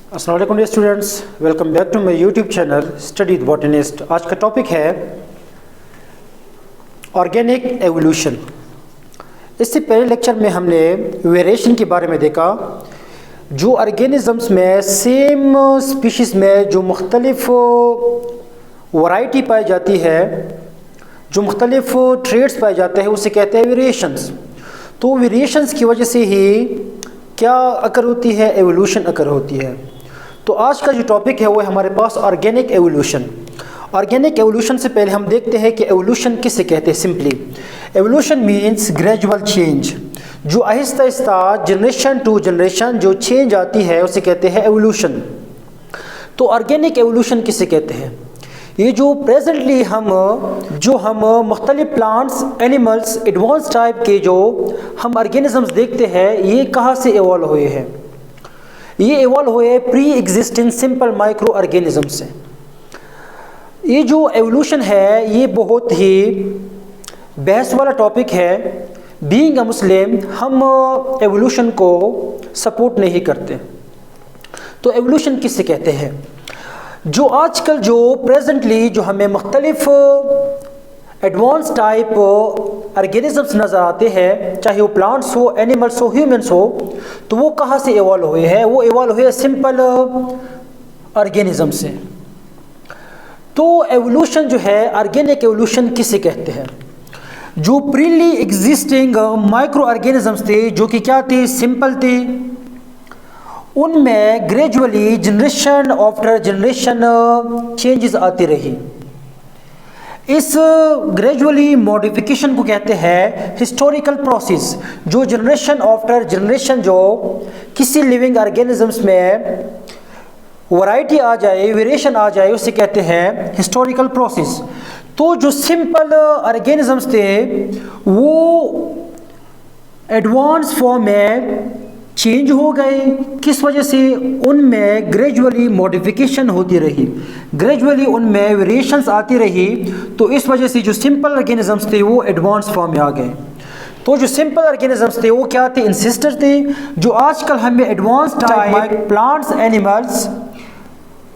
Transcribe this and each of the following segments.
अस्सलाम वालेकुम students, welcome back to my YouTube channel study with botanist. आज का टॉपिक है ऑर्गेनिक एवोल्यूशन। इससे पहले लेक्चर में हमने वेरिएशन के बारे में देखा। जो ऑर्गेनिज़म्स में सेम स्पीशीज़ में जो मुख्तलिफ वैरायटी पाई जाती है, जो मुख्तलिफ ट्रेड्स पाए जाते हैं, उसे कहते हैं वेरिएशंस। तो वेरिएशंस की वजह से ही क्या अकर होती है, एवोल्यूशन अकर होती है। तो आज का जो टॉपिक है वो है हमारे पास ऑर्गेनिक एवोल्यूशन। ऑर्गेनिक एवोल्यूशन से पहले हम देखते हैं कि एवोल्यूशन किसे कहते हैं। Simply evolution means gradual change, जो Aahista Aahista generation to generation जो चेंज आती है उसे कहते हैं एवोल्यूशन। तो ऑर्गेनिक एवोल्यूशन किसे कहते हैं? ये जो प्रेजेंटली हम मुख्तलिफ प्लांट्स, एनिमल्स, एडवांस टाइप के जो हम ऑर्गेनिजम्स देखते हैं, ये कहाँ से इवॉल्व हुए हैं? ये इवॉल्व हुए pre existing simple micro organism से। ये जो एवोल्यूशन है ये बहुत ही बहस वाला टॉपिक है। बीइंग अ मुस्लिम हम एवोल्यूशन को सपोर्ट नहीं करते। तो एवोल्यूशन किसे कहते हैं? जो आजकल जो प्रेजेंटली जो हमें मुख्तलिफ एडवांस टाइप ऑर्गेनिजम्स नज़र आते हैं, चाहे वो प्लांट्स हो, एनिमल्स हो, ह्यूमंस हो, तो वो कहाँ से इवॉल्व हुए हैं? वो इवॉल्व हुए सिंपल ऑर्गेनिज्म से। तो एवोल्यूशन जो है, ऑर्गेनिक एवोल्यूशन किसे कहते हैं? जो प्रीली एग्जिस्टिंग माइक्रो ऑर्गेनिजम्स थे, जो कि क्या थे, सिंपल थे, उनमें gradually generation after generation changes आती रही। इस ग्रेजुअली मॉडिफिकेशन को कहते हैं हिस्टोरिकल प्रोसेस। जो जनरेशन आफ्टर जनरेशन जो किसी लिविंग ऑर्गेनिजम्स में वैरायटी आ जाए, वेरिएशन आ जाए, उसे कहते हैं हिस्टोरिकल प्रोसेस। तो जो सिंपल ऑर्गेनिजम्स थे वो एडवांस फॉर्म में चेंज हो गए। किस वजह से? उनमें ग्रेजुअली मॉडिफिकेशन होती रही, ग्रेजुअली उनमें वेरिएशंस आती रही। तो इस वजह से जो सिंपल ऑर्गेनिजम्स थे वो एडवांस फॉर्म में आ गए। तो जो सिंपल ऑर्गेनिजम्स थे वो क्या थे? इंसिस्टर थे। जो आजकल हमें एडवांस टाइप प्लांट्स, एनिमल्स,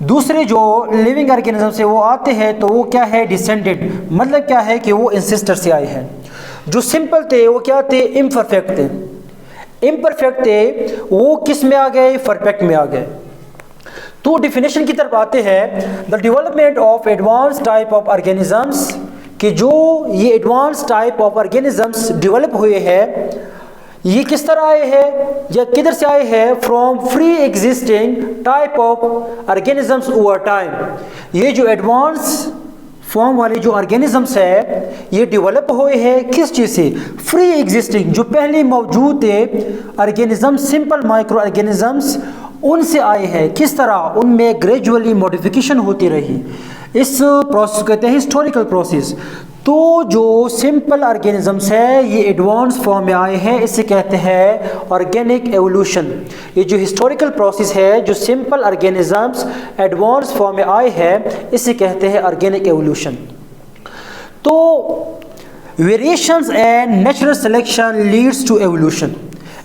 दूसरे जो लिविंग ऑर्गेनिजम्स है वो आते हैं, तो वो क्या है? डिसेंडेंट। मतलब क्या है कि वो इंसिस्टर से आए हैं। जो सिंपल थे वो क्या थे? इम्परफेक्ट थे। इम्परफेक्ट थे वो किस में आ गए? परफेक्ट में आ गए। तो डिफिनेशन की तरफ आते हैं। The development of advance type of organisms, कि जो ये advance type of organisms develop हुए हैं, ये किस तरह आए हैं या किधर से आए हैं? From free existing type of organisms over time. ये जो एडवांस फॉर्म वाले जो ऑर्गेनिजम्स है ये डेवलप हुए हैं किस चीज़ से? फ्री एग्जिस्टिंग, जो पहले मौजूद थे ऑर्गेनिजम्स, सिंपल माइक्रो ऑर्गेनिजम्स, उनसे आए हैं। किस तरह? उनमें ग्रेजुअली मॉडिफिकेशन होती रही। इस प्रोसेस को कहते हैं हिस्टोरिकल प्रोसेस। तो जो सिंपल ऑर्गेनिजम्स है ये एडवांस फॉर्म में आए हैं, इसे कहते हैं ऑर्गेनिक एवोल्यूशन। ये जो हिस्टोरिकल प्रोसेस है, जो सिंपल ऑर्गेनिजम्स एडवांस फॉर्म में आए हैं, इसे कहते हैं ऑर्गेनिक एवोल्यूशन। तो variations and natural selection leads to evolution.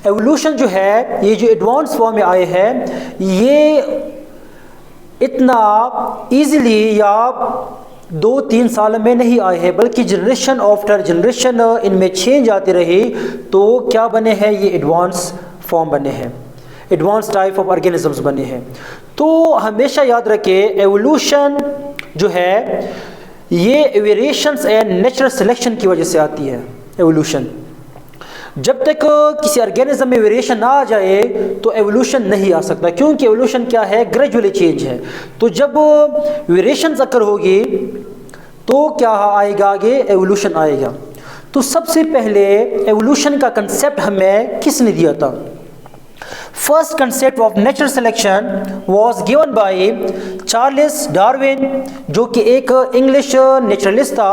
Evolution जो है, ये जो एडवांस फॉर्म में आए हैं, ये इतना इजीली या 2-3 साल में नहीं आए हैं, बल्कि जनरेशन आफ्टर जनरेशन इनमें चेंज आती रही। तो क्या बने हैं? ये एडवांस फॉर्म बने हैं, एडवांस टाइप ऑफ ऑर्गेनिजम्स बने हैं। तो हमेशा याद रखें एवोल्यूशन जो है ये वेरिएशंस एंड नेचुरल सिलेक्शन की वजह से आती है। एवोल्यूशन जब तक किसी ऑर्गेनिज्म में वेरिएशन ना आ जाए तो एवोल्यूशन नहीं आ सकता, क्योंकि एवोल्यूशन क्या है? ग्रेजुअली चेंज है। तो जब वेरिएशन अकर होगी तो क्या आएगा? आगे एवोल्यूशन आएगा। तो सबसे पहले एवोल्यूशन का कंसेप्ट हमें किसने दिया था? First concept of natural selection was given by Charles Darwin, जो कि एक इंग्लिश नेचुरलिस्ट था।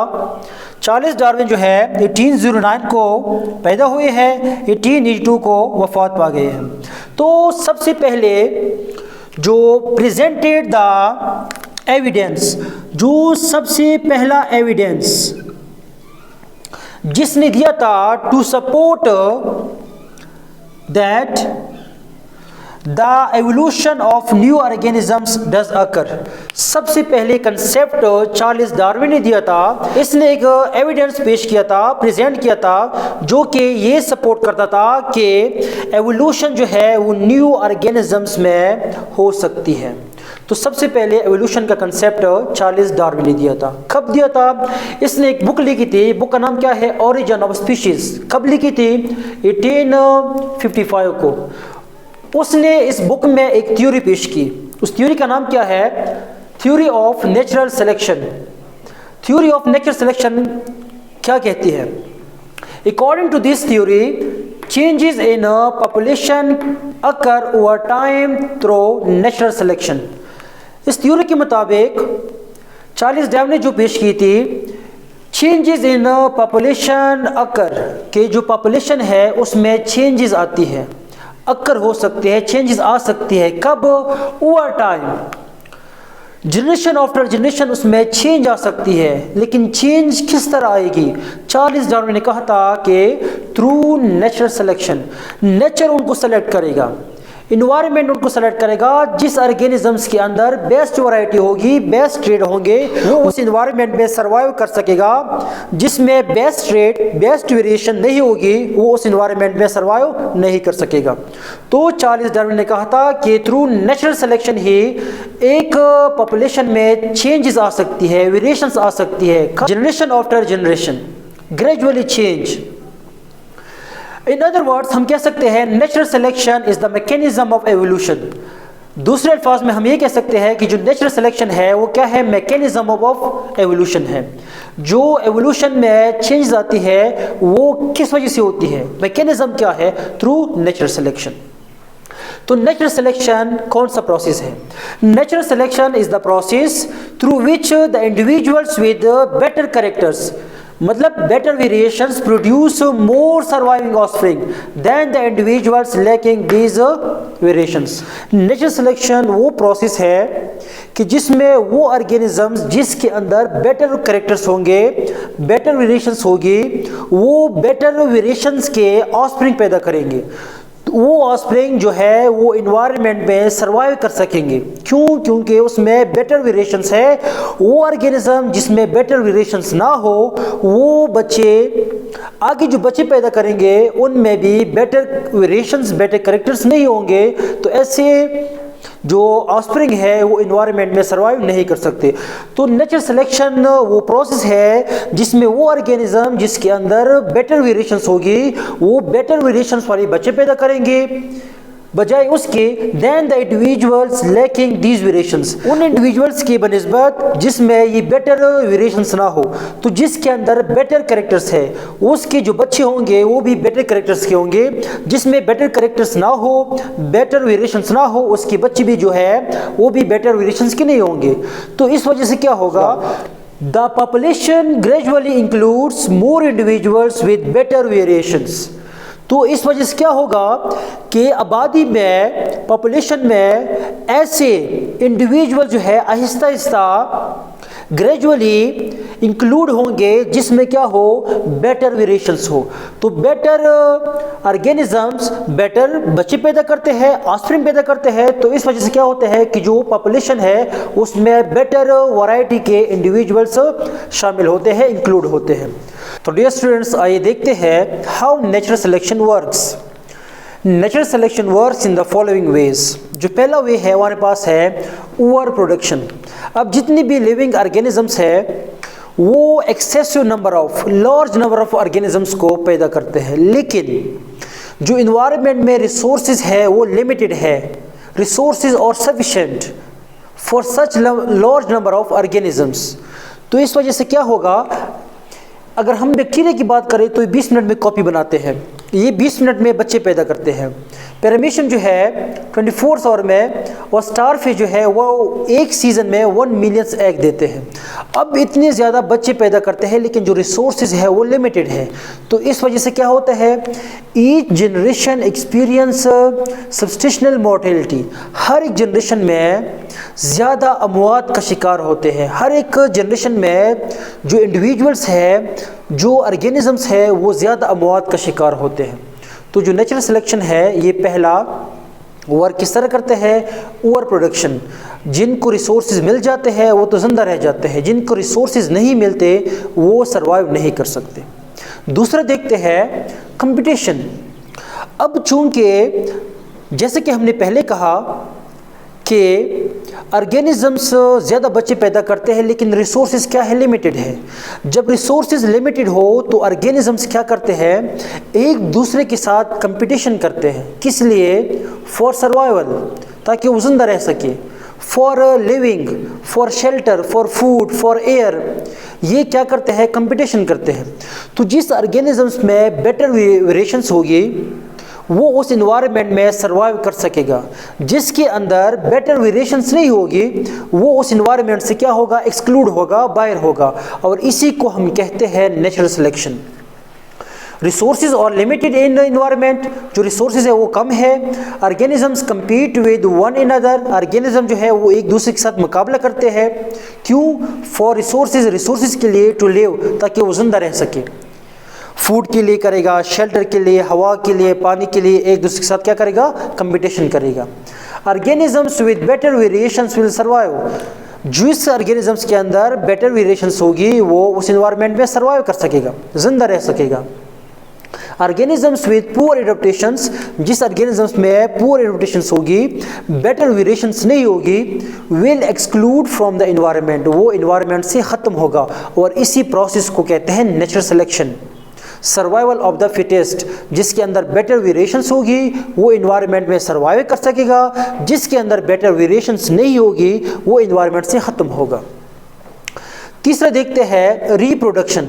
चार्ल्स डार्विन जो है 1809 को पैदा हुए हैं, 1882 को वफात पा गए हैं। तो सबसे पहले जो प्रेजेंटेड द एविडेंस, जो सबसे पहला एविडेंस जिसने दिया था to support that the evolution of new organisms does occur. सबसे पहले कंसेप्ट चार्ल्स डार्विन ने दिया था। इसने एक एविडेंस पेश किया था, प्रेजेंट किया था, जो कि ये सपोर्ट करता था कि एवोल्यूशन जो है वो न्यू ऑर्गेनिजम्स में हो सकती है। तो सबसे पहले एवोल्यूशन का कंसेप्ट चार्ल्स डार्विन ने दिया था। कब दिया था? इसने एक बुक लिखी थी, बुक का नाम क्या है? Origin of species. कब लिखी थी? 1855 को। उसने इस बुक में एक थ्योरी पेश की। उस थ्योरी का नाम क्या है? Theory of natural selection. Theory of natural selection क्या कहती है? According to this theory, changes in a population occur over time through natural selection। इस थ्योरी के मुताबिक चार्ल्स डार्विन ने जो पेश की थी, चेंजेस इन पॉपुलेशन अकर, के जो पॉपुलेशन है उसमें चेंजेस आती है, अकर हो सकते हैं, चेंजेस आ सकती है। कब? Over time, generation after generation उसमें चेंज आ सकती है। लेकिन चेंज किस तरह आएगी? चार्ल्स डार्विन ने कहा था कि थ्रू नेचुरल सिलेक्शन। नेचर उनको सेलेक्ट करेगा, इन्वायरमेंट उनको सेलेक्ट करेगा। जिस ऑर्गेनिजम्स के अंदर बेस्ट वैरायटी होगी, बेस्ट ट्रेड होंगे, वो उस इन्वायरमेंट में सर्वाइव कर सकेगा। जिसमें बेस्ट ट्रेड, बेस्ट वेरिएशन नहीं होगी, वो उस इन्वायरमेंट में सर्वाइव नहीं कर सकेगा। तो चार्ल्स डार्विन ने कहा था कि थ्रू नेचुरल सिलेक्शन ही एक पॉपुलेशन में चेंजेस आ सकती है, वेरिएशंस आ सकती है, generation after generation, gradually change. In other words हम कह सकते हैं natural selection is the mechanism of evolution. दूसरे अल्फाज में हम ये कह सकते हैं कि जो नेचुरल सिलेक्शन है वो क्या है? मैकेनिज्म ऑफ एवोल्यूशन है। जो एवोल्यूशन में चेंज आती है वो किस वजह से होती है? मैकेनिज्म क्या है? Through natural selection. तो नेचुरल सिलेक्शन कौन सा प्रोसेस है? Natural selection is the process through which the individuals with better characters, मतलब better variations produce more surviving offspring than the individuals lacking these variations. Natural selection वो process है कि जिसमें वो ऑर्गेनिजम्स जिसके अंदर बेटर कैरेक्टर्स होंगे, बेटर वेरिएशंस होगी, वो बेटर वेरिएशंस के ऑफस्प्रिंग पैदा करेंगे। वो ऑफस्प्रिंग जो है वो इन्वायरमेंट में सर्वाइव कर सकेंगे। क्यों? क्योंकि उसमें बेटर वेरिएशंस है। वो ऑर्गेनिज्म जिसमें बेटर वेरिएशंस ना हो, वो बच्चे आगे जो बच्चे पैदा करेंगे उनमें भी बेटर वेरिएशंस, बेटर कैरेक्टर्स नहीं होंगे। तो ऐसे जो ऑफस्प्रिंग है वो इन्वायरमेंट में सर्वाइव नहीं कर सकते। तो नेचुरल सिलेक्शन वो प्रोसेस है जिसमें वो ऑर्गेनिज्म जिसके अंदर बेटर वेरिएशंस होगी, वो बेटर वेरिएशंस वाले बच्चे पैदा करेंगे, बजाय उसके then the individuals lacking these variations, उन इंडिविजुअल्स की बनिस्बत जिसमें ये बेटर वेरिएशंस ना हो। तो जिसके अंदर बेटर कैरेक्टर्स है उसके जो बच्चे होंगे वो भी बेटर कैरेक्टर्स के होंगे। जिसमें बेटर कैरेक्टर्स ना हो, बेटर वेरिएशंस ना हो, उसके बच्चे भी जो है वो भी बेटर वेरिएशंस के नहीं होंगे। तो इस वजह से क्या होगा? The population gradually includes more individuals with better variations. तो इस वजह से क्या होगा कि आबादी में, पॉपुलेशन में ऐसे इंडिविजुअल जो है आहिस्ता आहिस्ता ग्रेजुअली इंक्लूड होंगे जिसमें क्या हो? बेटर वेरिएशंस हो। तो बेटर ऑर्गेनिजम्स बेटर बच्चे पैदा करते हैं, ऑफस्प्रिंग पैदा करते हैं। तो इस वजह से क्या होता है कि जो पॉपुलेशन है उसमें बेटर वैरायटी के इंडिविजुअल्स शामिल होते हैं, इंक्लूड होते हैं। तो डियर स्टूडेंट्स, आइए देखते हैं how natural selection works. Natural selection works in the following veg. जो पहला वे है हमारे पास है ओवर प्रोडक्शन। अब जितनी भी लिविंग ऑर्गेनिजम्स है वो excessive number of, large number of organisms को पैदा करते हैं, लेकिन जो इन्वायरमेंट में रिसोर्सेज है वो लिमिटेड है। रिसोर्सेज और sufficient for such large number of organisms. तो इस वजह से क्या होगा? अगर हम बैक्टीरिया की बात करें तो ये 20 मिनट में कॉपी बनाते हैं, ये 20 मिनट में बच्चे पैदा करते हैं। पैरामीशियम जो है 24 आवर में, और स्टारफिश जो है वो एक सीज़न में 1 मिलियन एग देते हैं। अब इतने ज़्यादा बच्चे पैदा करते हैं लेकिन जो रिसोर्सेज है वो लिमिटेड है। तो इस वजह से क्या होता है? Each generation experience substantial mortality. हर एक जनरेशन में ज़्यादा अमवात का शिकार होते हैं। हर एक जनरेशन में जो इंडिविजुअल्स है, जो ऑर्गेनिजम्स है, वो ज़्यादा अमवात का शिकार होते हैं। तो जो नेचुरल सिलेक्शन है ये पहला वर्क किस तरह करते हैं? Over production. जिनको रिसोर्सेज मिल जाते हैं वो तो ज़िंदा रह जाते हैं, जिनको रिसोर्सेज नहीं मिलते वो सर्वाइव नहीं कर सकते। दूसरा देखते हैं कंपटीशन। अब चूंकि जैसे कि हमने पहले कहा कि ऑर्गेनिजम्स ज़्यादा बच्चे पैदा करते हैं लेकिन रिसोर्सेज क्या है? लिमिटेड है। जब रिसोर्सेज लिमिटेड हो तो ऑर्गेनिजम्स क्या करते हैं? एक दूसरे के साथ कंपटीशन करते हैं। किस लिए? फॉर सर्वाइवल, ताकि वो जिंदा रह सके, for living, for shelter, for food, for air. ये क्या करते हैं? कंपटीशन करते हैं। तो जिस ऑर्गेनिजम्स में बेटर वेरिएशंस होगी वो उस इन्वायरमेंट में सर्वाइव कर सकेगा। जिसके अंदर बेटर वेरिएशंस नहीं होगी वो उस इन्वायरमेंट से क्या होगा? एक्सक्लूड होगा, बाहर होगा। और इसी को हम कहते हैं नेचुरल सिलेक्शन। रिसोर्सेज और लिमिटेड इन इन्वायरमेंट, जो रिसोर्सेज है वो कम है। Organisms compete with one another, organism जो है वो एक दूसरे के साथ मुकाबला करते हैं। क्यों? फॉर रिसोर्सेज, रिसोर्सेज के लिए, टू लिव, ताकि वो जिंदा रह सके। फूड के लिए करेगा, शेल्टर के लिए, हवा के लिए, पानी के लिए, एक दूसरे के साथ क्या करेगा? कंपटीशन करेगा। Organisms with better variations will survive, जिस ऑर्गेनिजम्स के अंदर बेटर वेरिएशंस होगी वो उस एनवायरनमेंट में सर्वाइव कर सकेगा, जिंदा रह सकेगा। ऑर्गेनिजम्स विद पुअर एडेप्टेशंस, जिस ऑर्गेनिजम्स में पुअर एडेप्टेशंस होगी, बेटर वेरिएशंस नहीं होगी, will exclude from the environment, वो एनवायरनमेंट से ख़त्म होगा। और इसी प्रोसेस को कहते हैं natural selection. Survival of the fittest, जिसके अंदर बेटर वेरिएशंस होगी वो इन्वायरमेंट में सर्वाइव कर सकेगा, जिसके अंदर बेटर वेरिएशंस नहीं होगी वो इन्वायरमेंट से ख़त्म होगा। तीसरा देखते हैं रिप्रोडक्शन।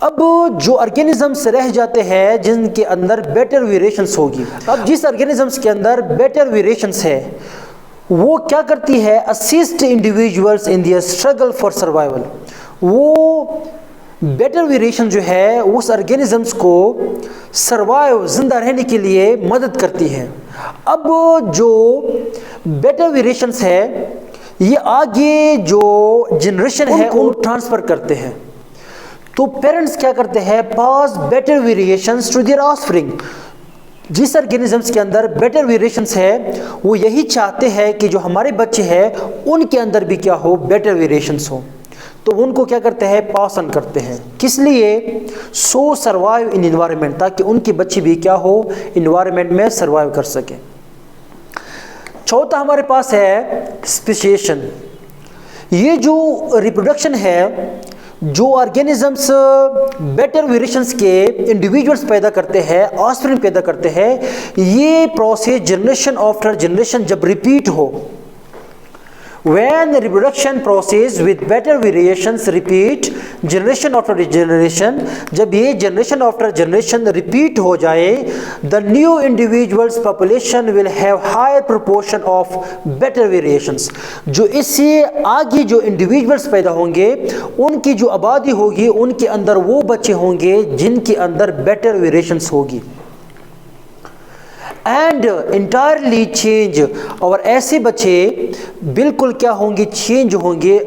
अब जो ऑर्गेनिजम्स रह जाते हैं जिनके अंदर बेटर वेरिएशंस होगी, अब जिस ऑर्गेनिजम्स के अंदर बेटर वेरिएशंस है वो क्या करती है? Assist individuals in their struggle for survival. वो बेटर वेरिएशन जो है उस ऑर्गेनिजम्स को सर्वाइव, जिंदा रहने के लिए मदद करती है। अब जो बेटर वेरिएशंस है ये आगे जो जनरेशन है उनको ट्रांसफ़र करते हैं। तो पेरेंट्स क्या करते हैं? Pass better variations to their offspring. जिस ऑर्गेनिजम्स के अंदर बेटर वेरिएशंस है वो यही चाहते हैं कि जो हमारे बच्चे हैं उनके अंदर भी क्या हो? बेटर वेरिएशंस हो। तो उनको क्या करते हैं? पास ऑन करते हैं। किस लिए? सो सर्वाइव इन इन्वायरमेंट, ताकि उनके बच्चे भी क्या हो? इन्वायरमेंट में सर्वाइव कर सके। चौथा हमारे पास है स्पेसिएशन। ये जो रिप्रोडक्शन है, जो ऑर्गेनिजम्स बेटर वेरिएशंस के इंडिविजुअल्स पैदा करते हैं, ऑफस्प्रिंग पैदा करते हैं, ये प्रोसेस जनरेशन आफ्टर जनरेशन जब रिपीट हो, when the reproduction process with better variations repeat generation after generation, जब ये generation after generation repeat हो जाए, the new individuals population will have higher proportion of better variations। जो इससे आगे जो individuals पैदा होंगे उनकी जो आबादी होगी उनके अंदर वो बच्चे होंगे जिनके अंदर better variations होगी। एंड इंटायरली चेंज, और ऐसे बच्चे बिल्कुल क्या होंगे? चेंज होंगे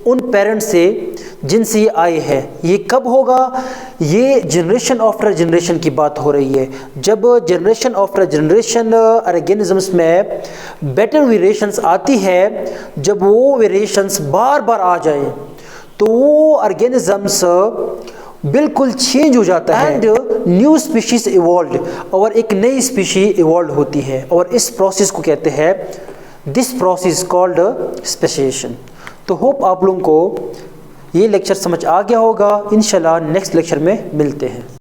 उन पेरेंट्स से जिनसे ये आए हैं। ये कब होगा? ये जनरेशन आफ्टर जनरेशन की बात हो रही है। जब जनरेशन आफ्टर जनरेशन ऑर्गेनिजम्स में बेटर वेरिएशंस आती है, जब वो वेरिएशंस बार बार आ जाए तो वो ऑर्गेनिजम्स बिल्कुल चेंज हो जाता है एंड न्यू स्पीशीज इवॉल्व, और एक नई स्पीशी इवॉल्व होती है। और इस प्रोसेस को कहते हैं, दिस प्रोसेस कॉल्ड स्पेसिएशन। तो होप आप लोगों को ये लेक्चर समझ आ गया होगा। इंशाल्लाह नेक्स्ट लेक्चर में मिलते हैं।